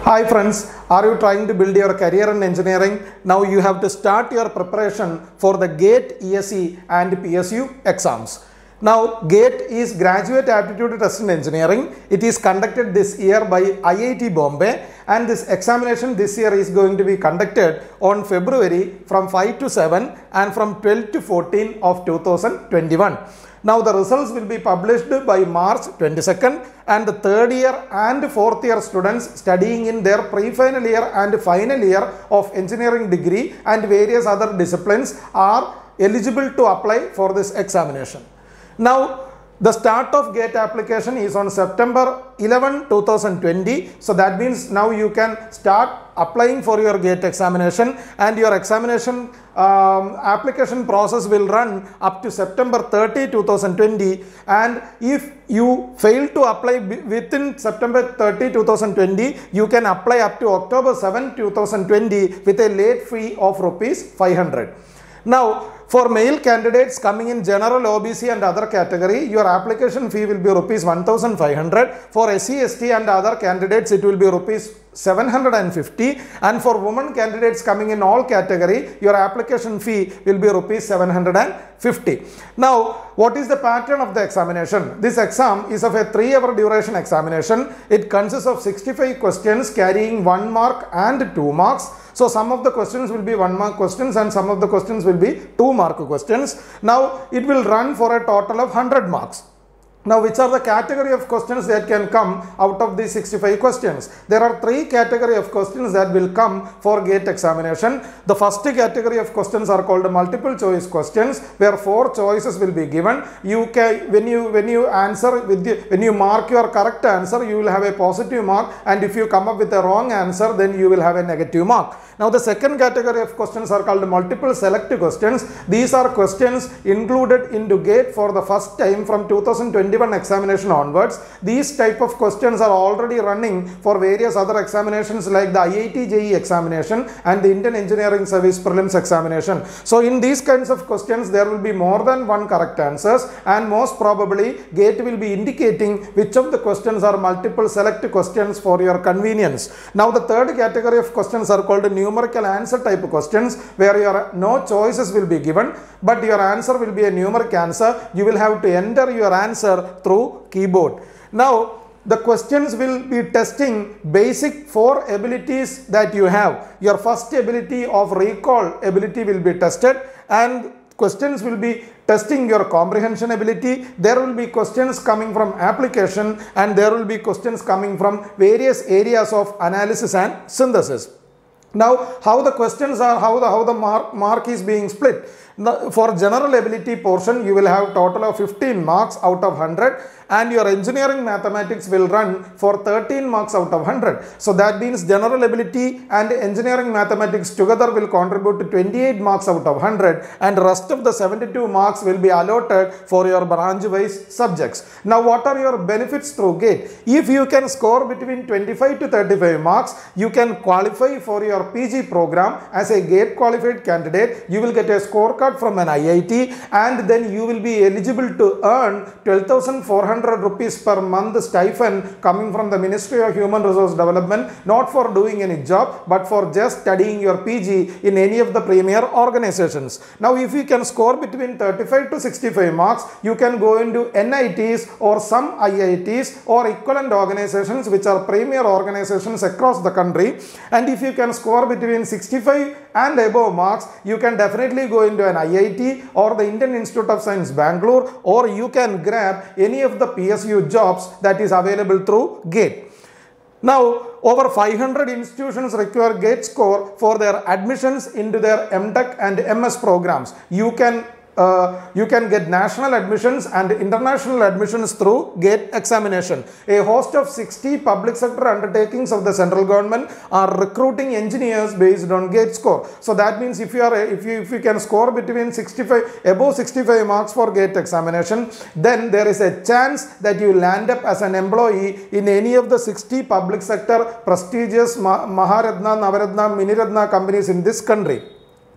Hi friends, are you trying to build your career in engineering? Now you have to start your preparation for the GATE, ESE and PSU exams. Now GATE is Graduate Aptitude Test in Engineering. It is conducted this year by IIT Bombay, and this examination this year is going to be conducted on February from 5 to 7 and from 12 to 14 of 2021. Now the results will be published by March 22nd, and the third year and fourth year students studying in their pre-final year and final year of engineering degree and various other disciplines are eligible to apply for this examination. Now the start of GATE application is on September 11, 2020. So that means now you can start applying for your GATE examination, and your examination application process will run up to September 30, 2020. And if you fail to apply within September 30, 2020, you can apply up to October 7, 2020 with a late fee of ₹500. Now, for male candidates coming in general, OBC and other category, your application fee will be ₹1,500. For SC, ST and other candidates, it will be ₹750. And for women candidates coming in all category, your application fee will be ₹750. Now, what is the pattern of the examination? This exam is of a 3-hour duration examination. It consists of 65 questions carrying 1 mark and 2 marks. So some of the questions will be 1-mark questions and some of the questions will be 2-mark questions. Now it will run for a total of 100 marks. Now, which are the category of questions that can come out of these 65 questions? There are 3 category of questions that will come for GATE examination. The first category of questions are called multiple choice questions, where 4 choices will be given. You can, when you answer when you mark your correct answer, you will have a positive mark, and if you come up with a wrong answer, then you will have a negative mark. Now, the second category of questions are called multiple select questions. These are questions included into GATE for the first time from 2021 examination onwards. These type of questions are already running for various other examinations like the IIT JEE examination and the Indian Engineering Service Prelims examination. So in these kinds of questions, there will be more than one correct answers, and most probably GATE will be indicating which of the questions are multiple select questions for your convenience. Now the third category of questions are called numerical answer type questions, where no choices will be given, but your answer will be a numeric answer. You will have to enter your answer through keyboard. Now the questions will be testing basic 4 abilities that you have. Your first ability of recall ability will be tested, and questions will be testing your comprehension ability. There will be questions coming from application, and there will be questions coming from various areas of analysis and synthesis. Now, how the questions are, how the mark is being split. Now, for general ability portion, you will have total of 15 marks out of 100, and your engineering mathematics will run for 13 marks out of 100. So that means general ability and engineering mathematics together will contribute to 28 marks out of 100, and rest of the 72 marks will be allotted for your branch wise subjects. Now, what are your benefits through GATE? If you can score between 25 to 35 marks, you can qualify for your PG program as a GATE qualified candidate. You will get a scorecard from an IIT, and then you will be eligible to earn ₹12,400 per month stipend coming from the Ministry of Human Resource Development, not for doing any job, but for just studying your PG in any of the premier organizations. Now, if you can score between 35 to 65 marks, you can go into NITs or some IITs or equivalent organizations which are premier organizations across the country. And if you can score between 65 and above marks, you can definitely go into an IIT or the Indian Institute of Science Bangalore, or you can grab any of the PSU jobs that is available through GATE. Now, over 500 institutions require GATE score for their admissions into their MTech and MS programs. You can get national admissions and international admissions through GATE examination. A host of 60 public sector undertakings of the central government are recruiting engineers based on GATE score. So that means if you can score between above 65 marks for GATE examination, then there is a chance that you land up as an employee in any of the 60 public sector prestigious Maharatna, Navaratna, Miniratna companies in this country.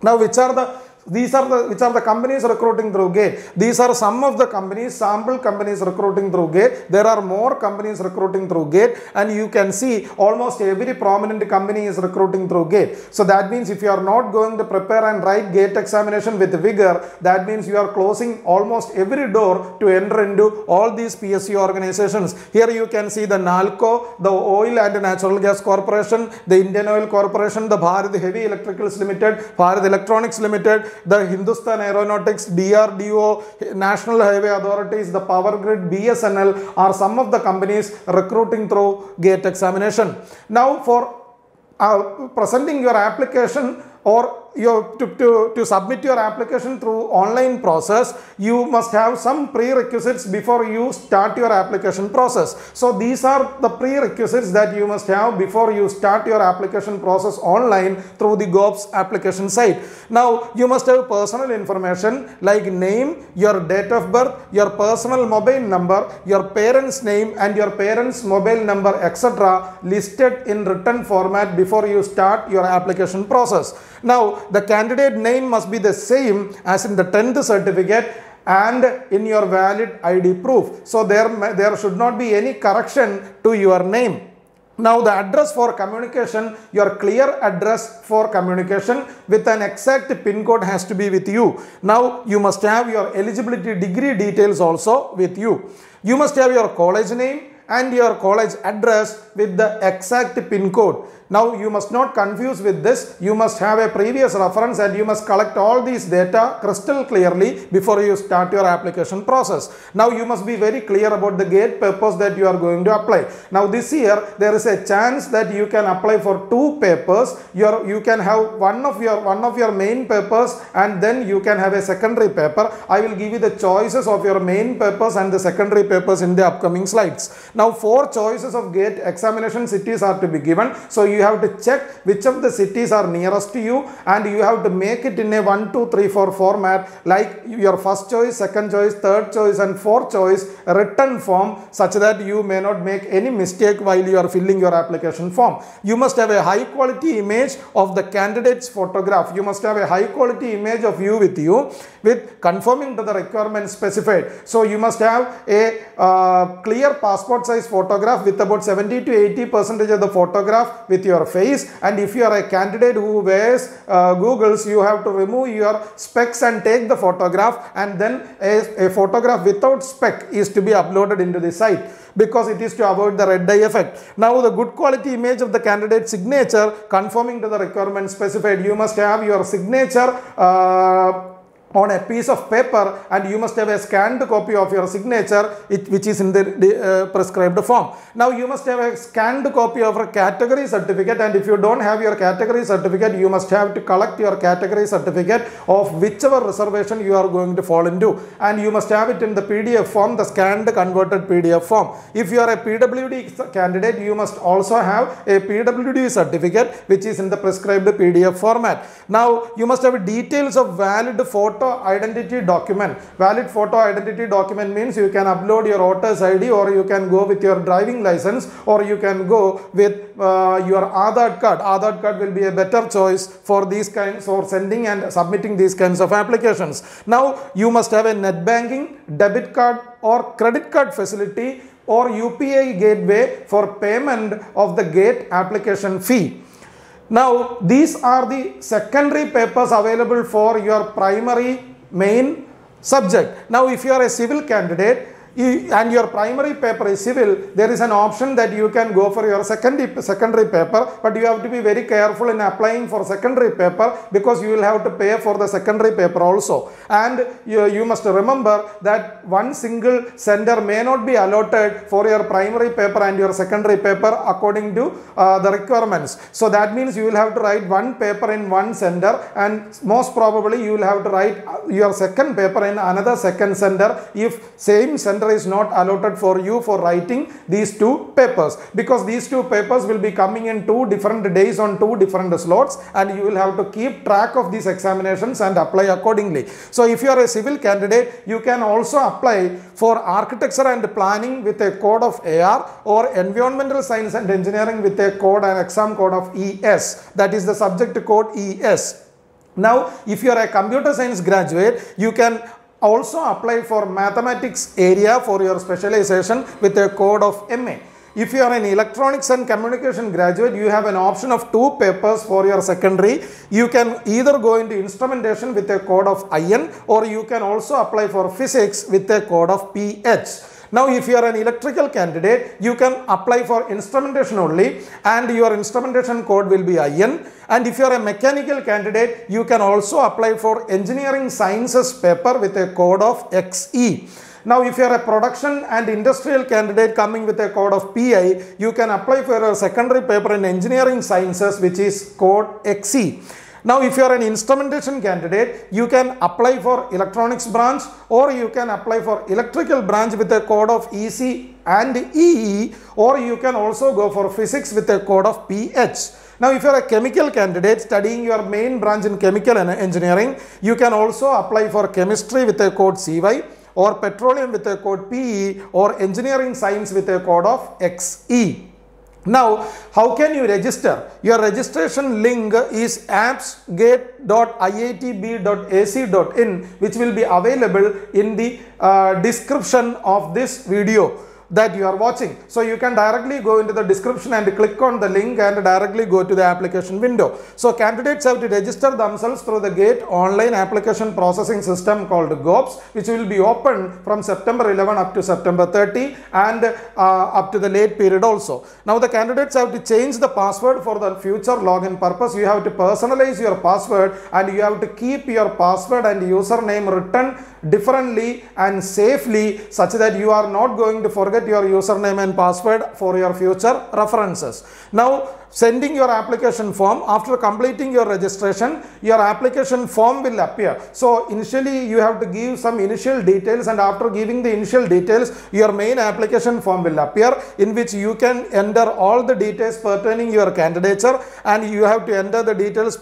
Now, which are the These are the which are the companies recruiting through GATE. These are some of the companies, sample companies recruiting through GATE. There are more companies recruiting through GATE, and you can see almost every prominent company is recruiting through GATE. So that means if you are not going to prepare and write GATE examination with vigor, that means you are closing almost every door to enter into all these PSU organizations. Here you can see the NALCO, the Oil and Natural Gas Corporation, the Indian Oil Corporation, the Bharat Heavy Electricals Limited, Bharat Electronics Limited, the Hindustan Aeronautics, DRDO, National Highway Authorities, the Power Grid, BSNL are some of the companies recruiting through GATE examination. Now for presenting your application or to submit your application through online process, you must have some prerequisites before you start your application process. So these are the prerequisites that you must have before you start your application process online through the GOPS application site. Now you must have personal information like name, your date of birth, your personal mobile number, your parents' name and your parents' mobile number, etc. listed in written format before you start your application process. Now the candidate name must be the same as in the 10th certificate and in your valid ID proof. So there should not be any correction to your name. Now the address for communication, your clear address for communication with an exact PIN code has to be with you. Now you must have your eligibility degree details also with you. You must have your college name and your college address with the exact PIN code. Now you must not confuse with this. You must have a previous reference and you must collect all these data crystal clearly before you start your application process. Now you must be very clear about the GATE papers that you are going to apply. Now this year there is a chance that you can apply for 2 papers. You can have one of your main papers and then you can have a secondary paper. I will give you the choices of your main papers and the secondary papers in the upcoming slides. Now 4 choices of GATE examination cities are to be given. So you have to check which of the cities are nearest to you and you have to make it in a 1, 2, 3, 4 format like your first choice, second choice, third choice and fourth choice written form such that you may not make any mistake while you are filling your application form. You must have a high quality image of the candidate's photograph. You must have a high quality image of you with conforming to the requirements specified. So you must have a clear passport size photograph with about 70 to 80% of the photograph with your face, and if you are a candidate who wears googles, you have to remove your specs and take the photograph, and then a photograph without spec is to be uploaded into the site because it is to avoid the red dye effect. Now the good quality image of the candidate signature conforming to the requirements specified. You must have your signature on a piece of paper and you must have a scanned copy of your signature which is in the prescribed form. Now you must have a scanned copy of a category certificate, and if you don't have your category certificate, you must have to collect your category certificate of whichever reservation you are going to fall into, and you must have it in the PDF form, the scanned converted PDF form. If you are a PWD candidate, you must also have a PWD certificate which is in the prescribed PDF format. Now you must have details of valid photo identity document. Valid photo identity document means you can upload your voter's ID, or you can go with your driving license, or you can go with your Aadhaar card. Aadhaar card will be a better choice for these kinds, for sending and submitting these kinds of applications. Now you must have a net banking, debit card or credit card facility or UPI gateway for payment of the GATE application fee. Now these are the secondary papers available for your primary main subject. Now if you are a civil candidate and your primary paper is civil, there is an option that you can go for your secondary paper, but you have to be very careful in applying for secondary paper because you will have to pay for the secondary paper also. And you must remember that one single center may not be allotted for your primary paper and your secondary paper according to the requirements. So that means you will have to write one paper in one center, and most probably you will have to write your second paper in another second center if same center is not allotted for you for writing these 2 papers, because these 2 papers will be coming in 2 different days on 2 different slots, and you will have to keep track of these examinations and apply accordingly. So if you are a civil candidate, you can also apply for architecture and planning with a code of AR, or environmental science and engineering with a code and exam code of ES, that is the subject code ES. Now, if you are a computer science graduate, you can also apply for mathematics area for your specialization with a code of MA. If you are an electronics and communication graduate, you have an option of 2 papers for your secondary. You can either go into instrumentation with a code of IN, or you can also apply for physics with a code of PH. Now, if you are an electrical candidate, you can apply for instrumentation only, and your instrumentation code will be IN. And if you are a mechanical candidate, you can also apply for engineering sciences paper with a code of XE. Now, if you are a production and industrial candidate coming with a code of PI, you can apply for a secondary paper in engineering sciences, which is code XE. Now, if you are an instrumentation candidate, you can apply for electronics branch, or you can apply for electrical branch with a code of EC and EE, or you can also go for physics with a code of PH. Now, if you are a chemical candidate studying your main branch in chemical engineering, you can also apply for chemistry with a code CY, or petroleum with a code PE, or engineering science with a code of XE. Now, how can you register? Your registration link is appsgate.iitb.ac.in, which will be available in the description of this video that you are watching. So you can directly go into the description and click on the link and directly go to the application window. So candidates have to register themselves through the GATE online application processing system called GOPS, which will be open from September 11 up to September 30 and up to the late period also. Now the candidates have to change the password for the future login purpose. You have to personalize your password, and you have to keep your password and username written differently and safely, such that you are not going to forget your username and password for your future references. Now, sending your application form, after completing your registration, your application form will appear. So initially you have to give some initial details, and after giving the initial details, your main application form will appear, in which you can enter all the details pertaining your candidature, and you have to enter the details,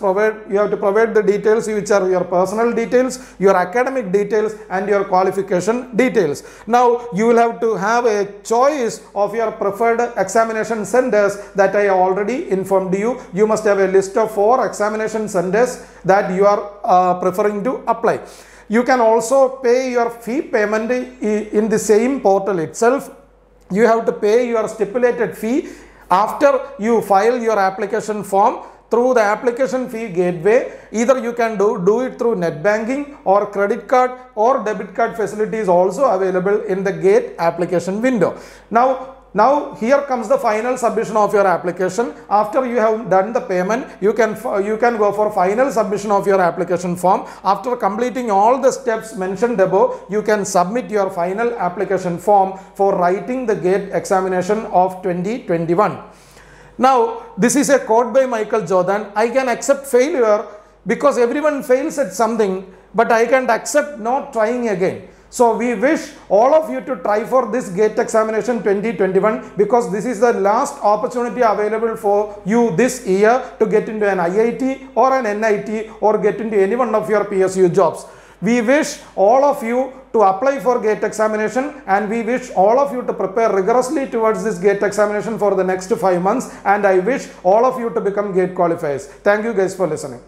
you have to provide the details which are your personal details, your academic details, and your qualification details. Now you will have to have a choice of your preferred examination centers that I already informed you. You must have a list of 4 examination centers that you are preferring to apply. You can also pay your fee payment in the same portal itself. You have to pay your stipulated fee after you file your application form through the application fee gateway. Either you can do it through net banking, or credit card or debit card facilities also available in the GATE application window. Now here comes the final submission of your application. After you have done the payment, you can go for final submission of your application form. After completing all the steps mentioned above, you can submit your final application form for writing the GATE examination of 2021. Now, this is a quote by Michael Jordan. I can accept failure because everyone fails at something, but I can't accept not trying again. So we wish all of you to try for this GATE examination 2021, because this is the last opportunity available for you this year to get into an IIT or an NIT, or get into any one of your PSU jobs. We wish all of you to apply for GATE examination, and we wish all of you to prepare rigorously towards this GATE examination for the next 5 months, and I wish all of you to become GATE qualifiers. Thank you guys for listening.